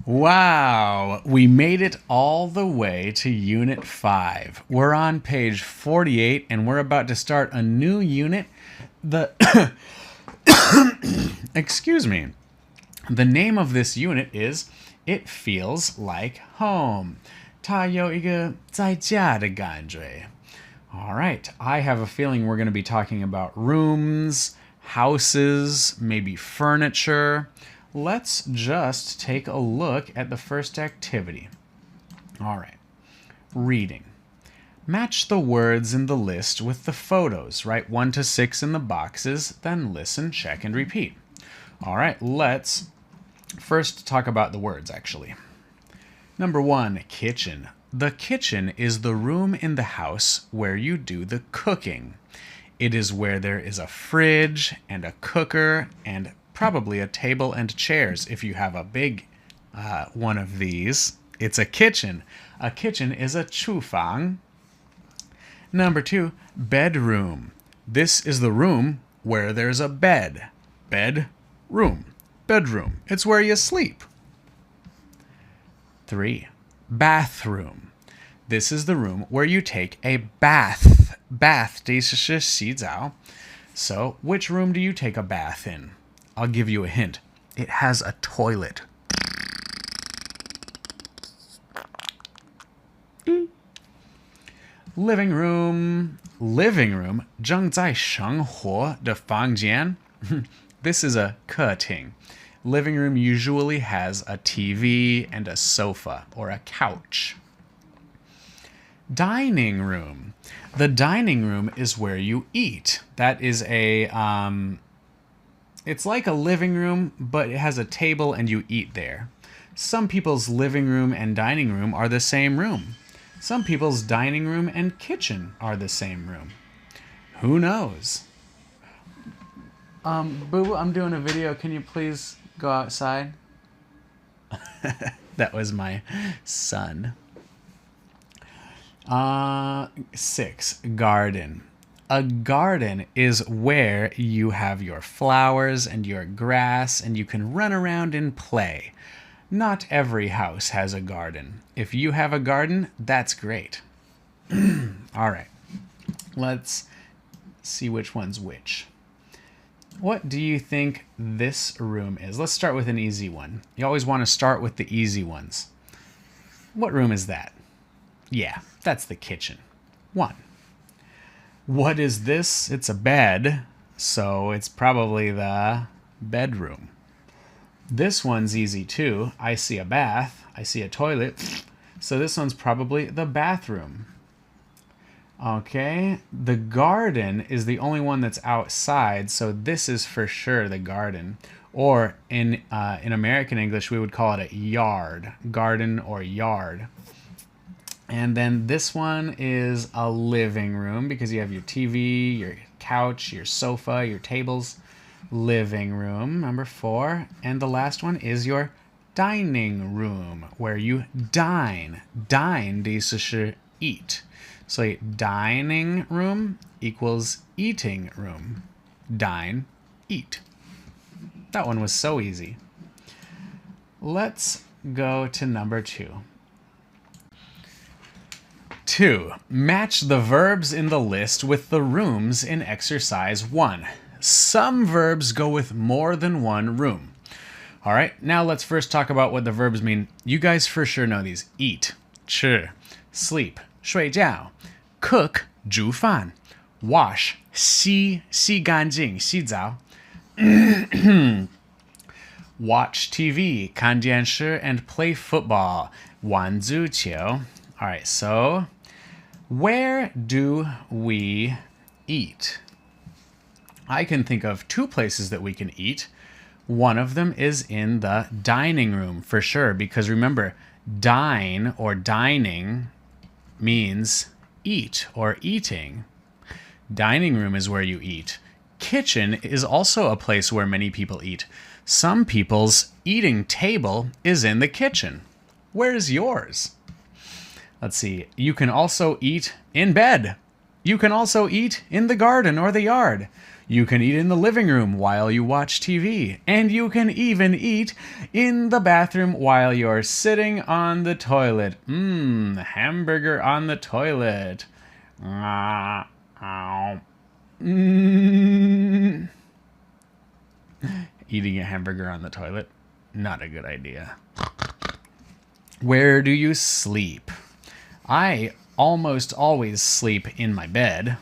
Wow, we made it all the way to Unit 5. We're on page 48 and we're about to start a new unit. The Excuse me. The name of this unit is It Feels Like Home. 它有一个在家的感觉. All right, I have a feeling we're going to be talking about rooms, houses, maybe furniture. Let's just take a look at the first activity. All right, reading. Match the words in the list with the photos. Write 1 to 6 in the boxes, then listen, check, and repeat. All right, let's first talk about the words, actually. Number 1, kitchen. The kitchen is the room in the house where you do the cooking. It is where there is a fridge and a cooker and probably a table and chairs. If you have a big one of these, it's a kitchen. A kitchen is a 厨房. Number 2, bedroom. This is the room where there's a bed. Bedroom. Bedroom. It's where you sleep. 3, bathroom. This is the room where you take a bath. Bath 这是洗澡. So, which room do you take a bath in? I'll give you a hint. It has a toilet. Living room. Living room. 正在生活的房间. This is a 客厅. Living room usually has a TV and a sofa or a couch. Dining room. The dining room is where you eat. That is a it's like a living room, but it has a table and you eat there. Some people's living room and dining room are the same room. Some people's dining room and kitchen are the same room. Who knows? Boo, I'm doing a video. Can you please go outside? That was my son. 6, garden. A garden is where you have your flowers and your grass and you can run around and play. Not every house has a garden. If you have a garden, that's great. All right, let's see which one's which. What do you think this room is? Let's start with an easy one. You always want to start with the easy ones. What room is that? Yeah, that's the kitchen. 1. What is this? It's a bed, so it's probably the bedroom. This one's easy too. I see a bath. I see a toilet. So this one's probably the bathroom. Okay, the garden is the only one that's outside, so this is for sure the garden. Or in American English, we would call it a yard. Garden or yard. And then this one is a living room because you have your TV, your couch, your sofa, your tables. Living room, number 4. And the last one is your dining room, where you dine. Dine 的意思是 eat. So dining room equals eating room. Dine, eat. That one was so easy. Let's go to number 2. 2. Match the verbs in the list with the rooms in exercise 1. Some verbs go with more than one room. All right, now let's first talk about what the verbs mean. You guys for sure know these. Eat, 吃, sleep, 睡觉, cook, 煮饭, wash, 洗干净, 洗澡, watch TV, 看电视, and play football, 玩足球. All right, so where do we eat? I can think of 2 places that we can eat. One of them is in the dining room for sure, because remember, dine or dining means eat or eating. Dining room is where you eat. Kitchen is also a place where many people eat. Some people's eating table is in the kitchen. Where's yours? Let's see. You can also eat in bed. You can also eat in the garden or the yard. You can eat in the living room while you watch TV. And you can even eat in the bathroom while you're sitting on the toilet. Hamburger on the toilet. Eating a hamburger on the toilet? Not a good idea. Where do you sleep? I almost always sleep in my bed.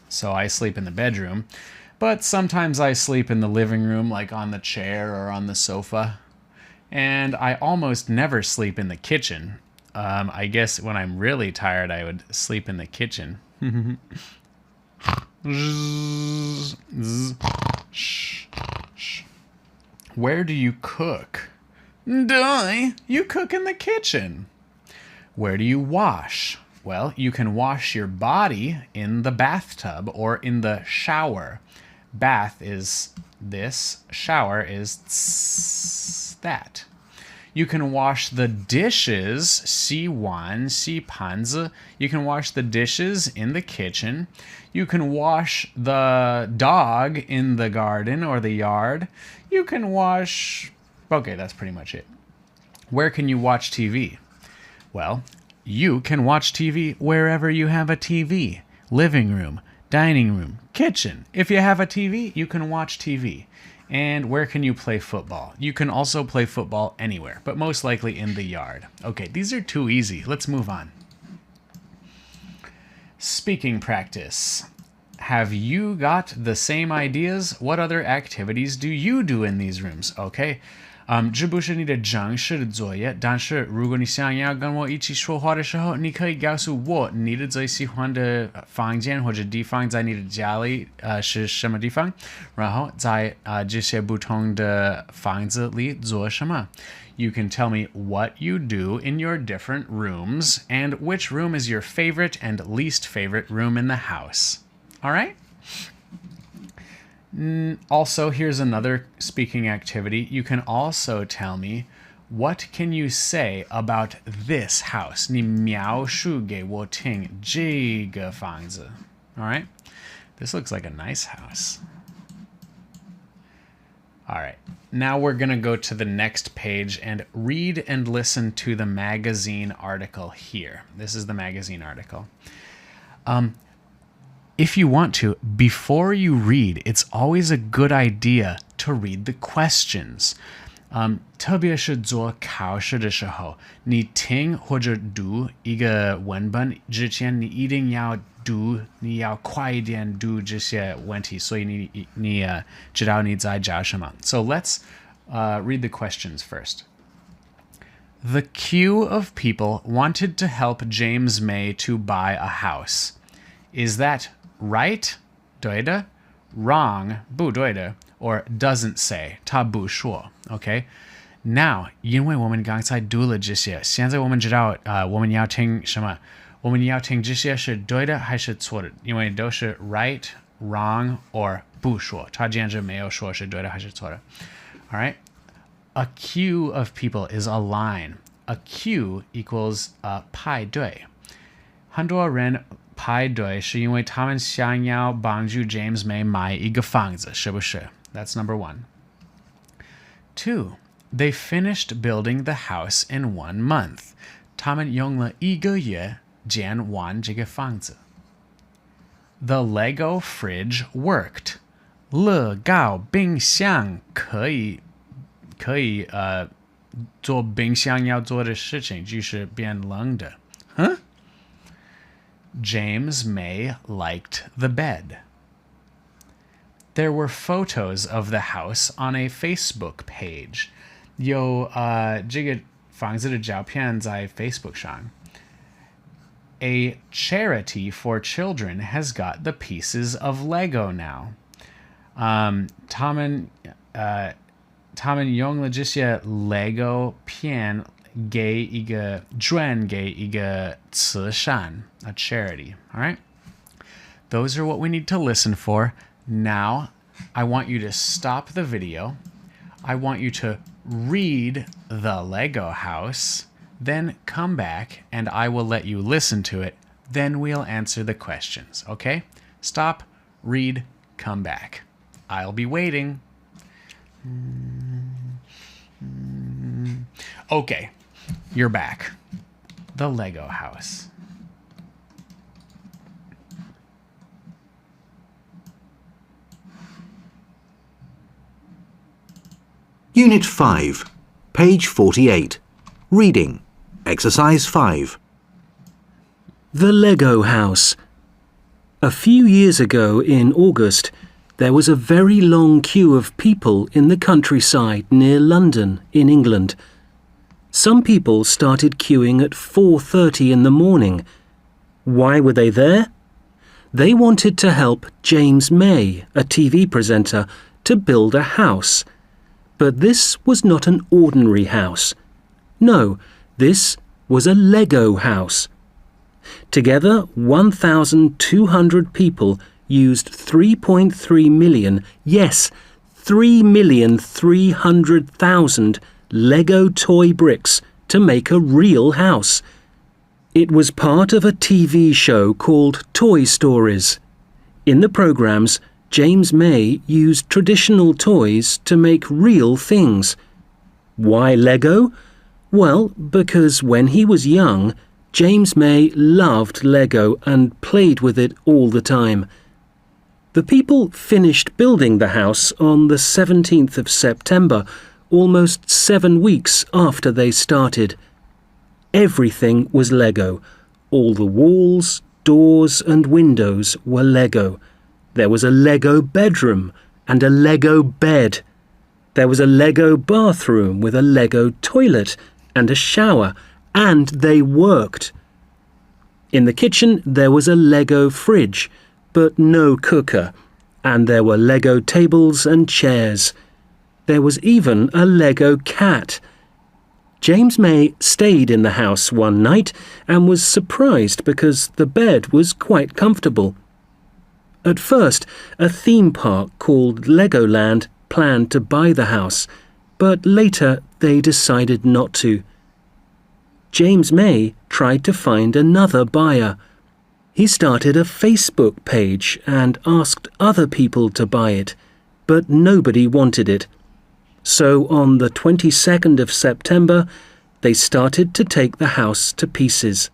So I sleep in the bedroom. But sometimes I sleep in the living room, like on the chair or on the sofa. And I almost never sleep in the kitchen. I guess when I'm really tired, I would sleep in the kitchen. Where do you cook? Duh, you cook in the kitchen. Where do you wash? Well, you can wash your body in the bathtub or in the shower. Bath is this, shower is that. You can wash the dishes, 洗碗,洗盘子. You can wash the dishes in the kitchen. You can wash the dog in the garden or the yard. You can wash... Okay, that's pretty much it. Where can you watch TV? Well, you can watch TV wherever you have a TV. Living room, dining room, kitchen. If you have a TV, you can watch TV. And where can you play football? You can also play football anywhere, but most likely in the yard. Okay, these are too easy. Let's move on. Speaking practice. Have you got the same ideas? What other activities do you do in these rooms? Okay. 这不是你的正式的作业，但是如果你想要跟我一起说话的时候，你可以告诉我你的最喜欢的房间或者地方在你的家里是什么地方，然后在这些不同的房子里做什么。You can tell me what you do in your different rooms and which room is your favorite and least favorite room in the house. All right? Also, here's another speaking activity. You can also tell me, what can you say about this house? 你描述给我听这个房子. All right? This looks like a nice house. All right. Now we're going to go to the next page and read and listen to the magazine article here. This is the magazine article. If you want to, before you read, it's always a good idea to read the questions. 特别是做考试的时候，你听或者读一个文本之前，你一定要读，你要快一点读这些问题，所以你知道你在讲什么。So let's read the questions first. The queue of people wanted to help James May to buy a house. Is that right? 对的 Wrong 不对的 Or doesn't say 他不说 Okay? Now, 因为我们刚才读了这些，现在我们知道我们要听什么？我们要听这些是对的还是错的？因为都是 right, wrong, or 不说。他这样子没有说是对的还是错的。All right? A queue of people is a line. A queue equals 排队。很多人排队是因为他们想要帮助 James May 买一个房子，是不是？ That's number one. 2. They finished building the house in 1 month. 他们用了1个月建完这个房子。The Lego fridge worked. 乐高冰箱可以做冰箱要做的事情，就是变冷的。Huh? James May liked the bed. There were photos of the house on a Facebook page. 有这个房子的照片在 Facebook 上。A charity for children has got the pieces of Lego now. 他们用了这些 Lego 片捐给一个慈善 a charity. All right? Those are what we need to listen for. Now, I want you to stop the video. I want you to read the Lego house, then come back and I will let you listen to it. Then we'll answer the questions. Okay? Stop, read, come back. I'll be waiting. Okay, you're back. The Lego house. Unit 5, page 48. Reading. Exercise 5. The Lego house. A few years ago in August, there was a very long queue of people in the countryside near London in England. Some people started queuing at 4:30 in the morning. Why were they there? They wanted to help James May, a TV presenter, to build a house. But this was not an ordinary house. No, this was a Lego house. Together, 1,200 people used 3.3 million, yes, 3,300,000 Lego toy bricks to make a real house. It was part of a TV show called Toy Stories. In the programs, James May used traditional toys to make real things. Why Lego? Well, because when he was young, James May loved Lego and played with it all the time. The people finished building the house on the 17th of September, almost 7 weeks after they started. Everything was Lego. All the walls, doors and windows were Lego. There was a Lego bedroom and a Lego bed. There was a Lego bathroom with a Lego toilet and a shower, and they worked. In the kitchen there was a Lego fridge, but no cooker, and there were Lego tables and chairs. There was even a Lego cat. James May stayed in the house one night and was surprised because the bed was quite comfortable. At first, a theme park called Legoland planned to buy the house, but later they decided not to. James May tried to find another buyer. He started a Facebook page and asked other people to buy it, but nobody wanted it. So on the 22nd of September, they started to take the house to pieces.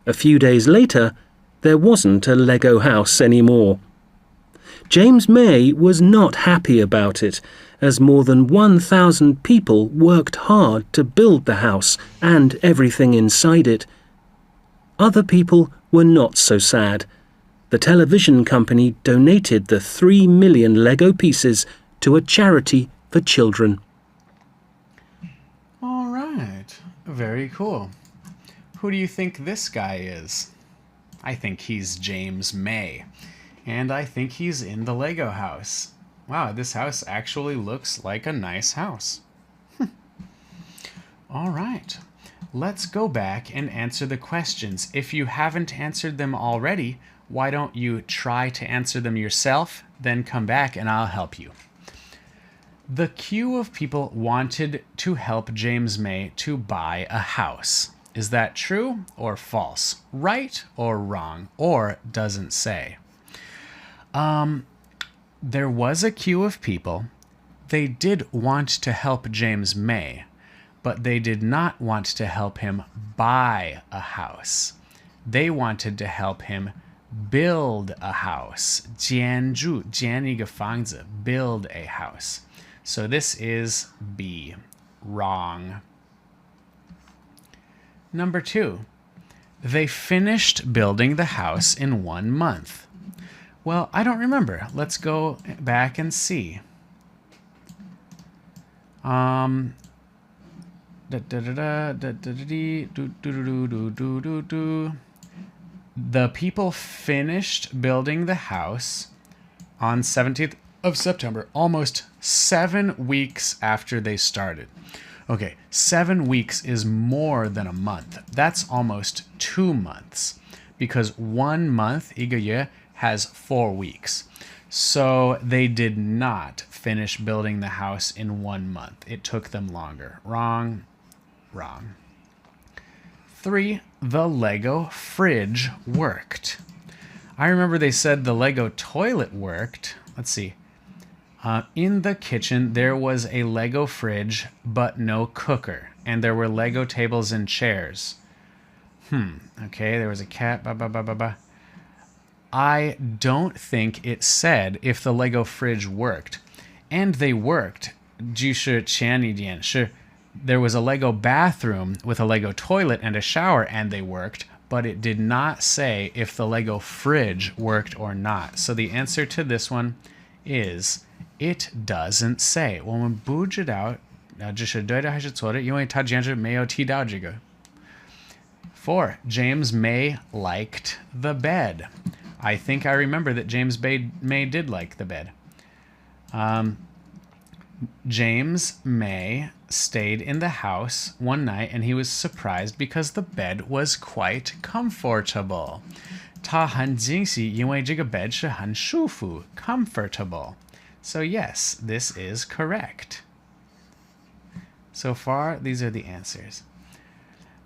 A few days later, there wasn't a Lego house anymore. James May was not happy about it, as more than 1,000 people worked hard to build the house and everything inside it. Other people were not so sad. The television company donated the 3 million Lego pieces to a charity for children. All right, very cool. Who do you think this guy is? I think he's James May. And I think he's in the Lego house. Wow, this house actually looks like a nice house. All right, let's go back and answer the questions. If you haven't answered them already, why don't you try to answer them yourself, then come back and I'll help you. The queue of people wanted to help James May to buy a house. Is that true or false? Right or wrong? Or doesn't say? There was a queue of people. They did want to help James May, but they did not want to help him buy a house. They wanted to help him build a house. 建筑, 建一个房子, build a house. So this is B. Wrong. Number 2. They finished building the house in 1 month. Well, I don't remember. Let's go back and see. The people finished building the house on 17th of September, almost 7 weeks after they started. Okay, 7 weeks is more than a month. That's almost 2 months, because 1 month, 一个月, has 4 weeks. So they did not finish building the house in 1 month. It took them longer. Wrong. Wrong. 3. The Lego fridge worked. I remember they said the Lego toilet worked. let's see. In the kitchen, there was a Lego fridge, but no cooker. And there were Lego tables and chairs. Okay, there was a cat. I don't think it said if the Lego fridge worked. And they worked. 就是前一点是 there was a Lego bathroom with a Lego toilet and a shower, and they worked, but it did not say if the Lego fridge worked or not. So the answer to this one is it doesn't say. 我们不知道这是对的还是错的，因为他简直没有提到这个。4. James May liked the bed. I think I remember that James May did like the bed. James May stayed in the house one night and he was surprised because the bed was quite comfortable. 他很惊喜，因为这个 bed 是很舒服 comfortable. So yes, this is correct. So far, these are the answers.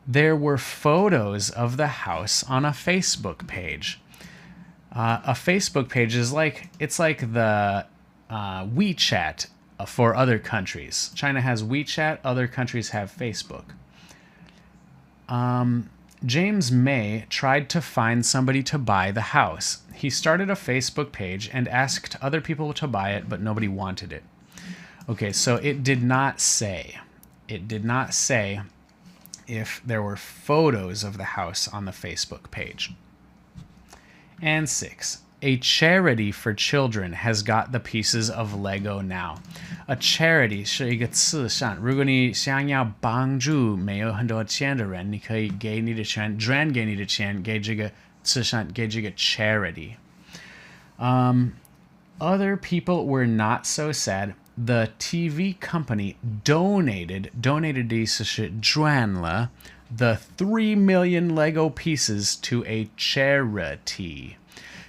There were photos of the house on a Facebook page. A Facebook page is like the WeChat for other countries. China has WeChat, other countries have Facebook. James May tried to find somebody to buy the house. He started a Facebook page and asked other people to buy it, but nobody wanted it. Okay, so it did not say. It did not say if there were photos of the house on the Facebook page. And 6. A charity for children has got the pieces of Lego now. A charity 是一个慈善。如果你想要帮助没有很多钱的人，你可以给你的钱，转给你的钱，给这个慈善，给这个 charity. Other people were not so sad. The TV company donated 的意思是转了 the 3 million Lego pieces to a charity.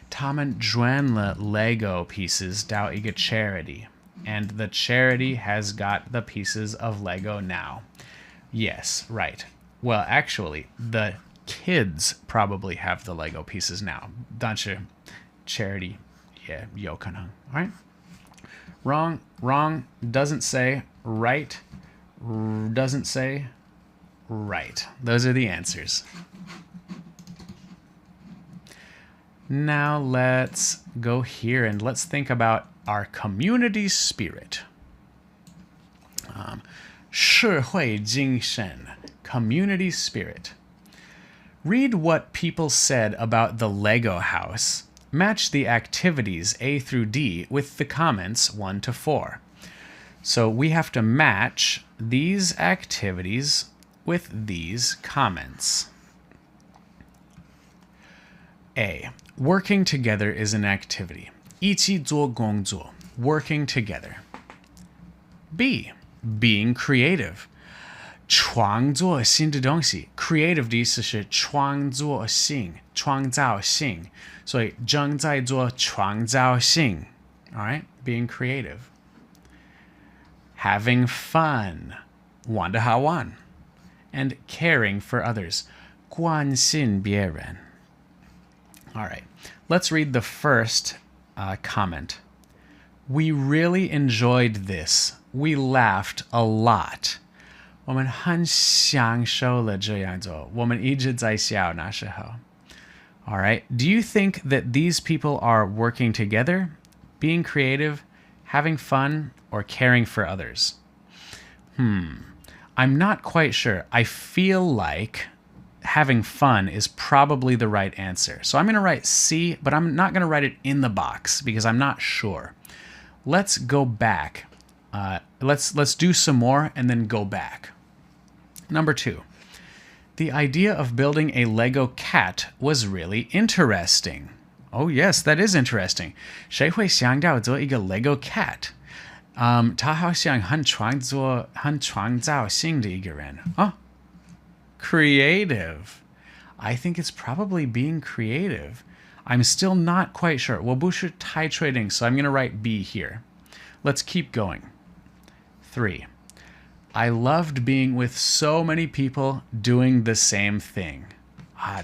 他们转了 Lego pieces 到一个 charity. And the charity has got the pieces of Lego now. Yes, right. Well, actually, the kids probably have the Lego pieces now. 但是 charity, yeah, 有可能. All right. Wrong, doesn't say, right, doesn't say, right. Those are the answers. Now let's go here and let's think about our community spirit. 社会精神, community spirit. Read what people said about the Lego house. Match the activities A through D with the comments 1 to 4. So we have to match these activities with these comments. A. Working together is an activity. 一起做工作, working together. B. Being creative. 创作新的东西. Creative 的意思是创造性, 创造性. 所以正在做创造性. All right? Being creative. Having fun. 玩得好玩. And caring for others. 关心别人. All right. Let's read the first comment. We really enjoyed this. We laughed a lot. 我们很享受了这样做。我们一直在笑那时候。All right. Do you think that these people are working together, being creative, having fun, or caring for others? I'm not quite sure. I feel like having fun is probably the right answer. So I'm going to write C, but I'm not going to write it in the box because I'm not sure. Let's go back. Let's do some more and then go back. Number 2. The idea of building a Lego cat was really interesting. Oh yes, that is interesting. 谁会想到做一个 Lego cat? 他好像很创造性的一个人. Creative. I think it's probably being creative. I'm still not quite sure. 我不是太确定, so I'm going to write B here. Let's keep going. 3. I loved being with so many people doing the same thing.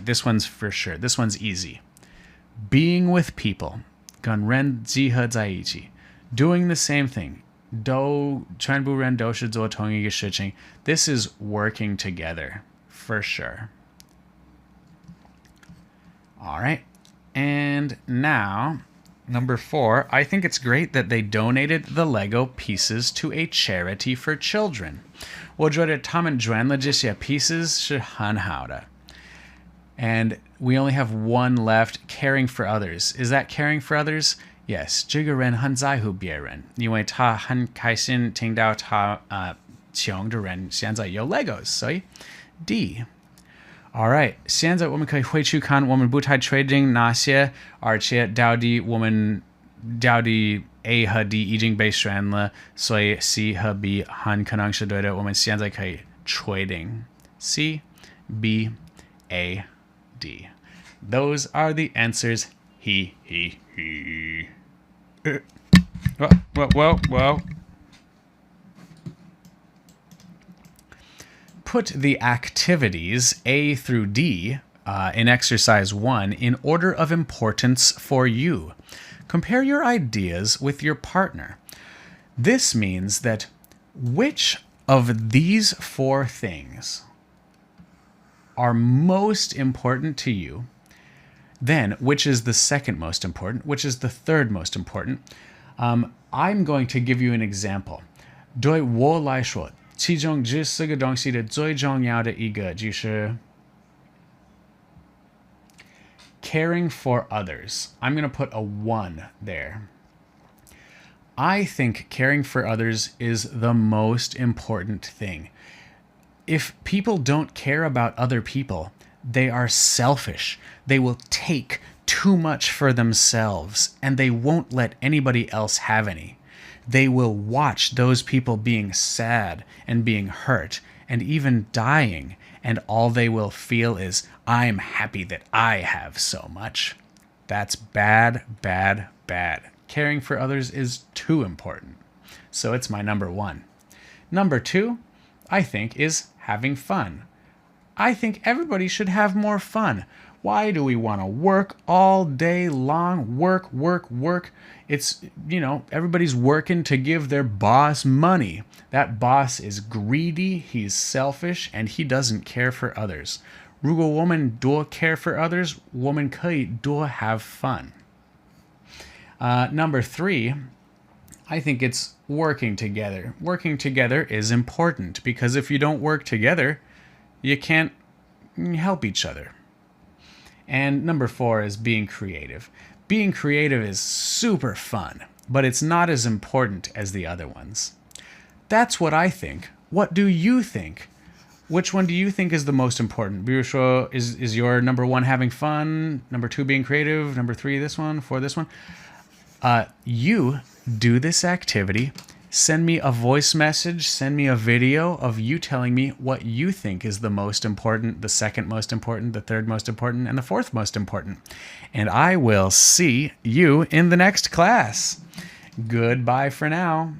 This one's for sure. This one's easy. Being with people. 跟人集合在一起 doing the same thing 全部人都是做同一个事情 This is working together for sure. All right. And now, number 4, I think it's great that they donated the Lego pieces to a charity for children. 我觉得他们捐了这些 pieces 是很好的 And we only have one left, caring for others. Is that caring for others? Yes, 这个人很在乎别人因为他很开心听到他穷的人现在有 Legos 所以 D. Alright, 现在我们可以回去看我们不太确定那些而且到底 A 和 D 已经被选了所以 C 和 B 很可能是对的我们现在可以确定 C, B, A, D. Those are the answers. He. Whoa. Put the activities A through D in exercise 1 in order of importance for you. Compare your ideas with your partner. This means that which of these 4 things are most important to you, then which is the second most important, which is the third most important. I'm going to give you an example. 对我来说其中这4个东西的最重要的一个就是 caring for others. I'm going to put a 1 there. I think caring for others is the most important thing. If people don't care about other people, they are selfish. They will take too much for themselves, and they won't let anybody else have any. They will watch those people being sad and being hurt and even dying, and all they will feel is, I'm happy that I have so much. That's bad. Caring for others is too important. So it's my number 1. Number 2, I think, is having fun. I think everybody should have more fun. Why do we want to work all day long? Work. It's, everybody's working to give their boss money. That boss is greedy, he's selfish, and he doesn't care for others. 如果我们多 care for others, 我们可以多 have fun. Number 3, I think it's working together. Working together is important because if you don't work together, you can't help each other. And number 4 is being creative. Being creative is super fun, but it's not as important as the other ones. That's what I think. What do you think? Which one do you think is the most important? 比如说, is your number 1 having fun? Number 2 being creative? Number 3 this one? 4 this one? You do this activity. Send me a voice message, send me a video of you telling me what you think is the most important, the second most important, the third most important, and the fourth most important. And I will see you in the next class. Goodbye for now.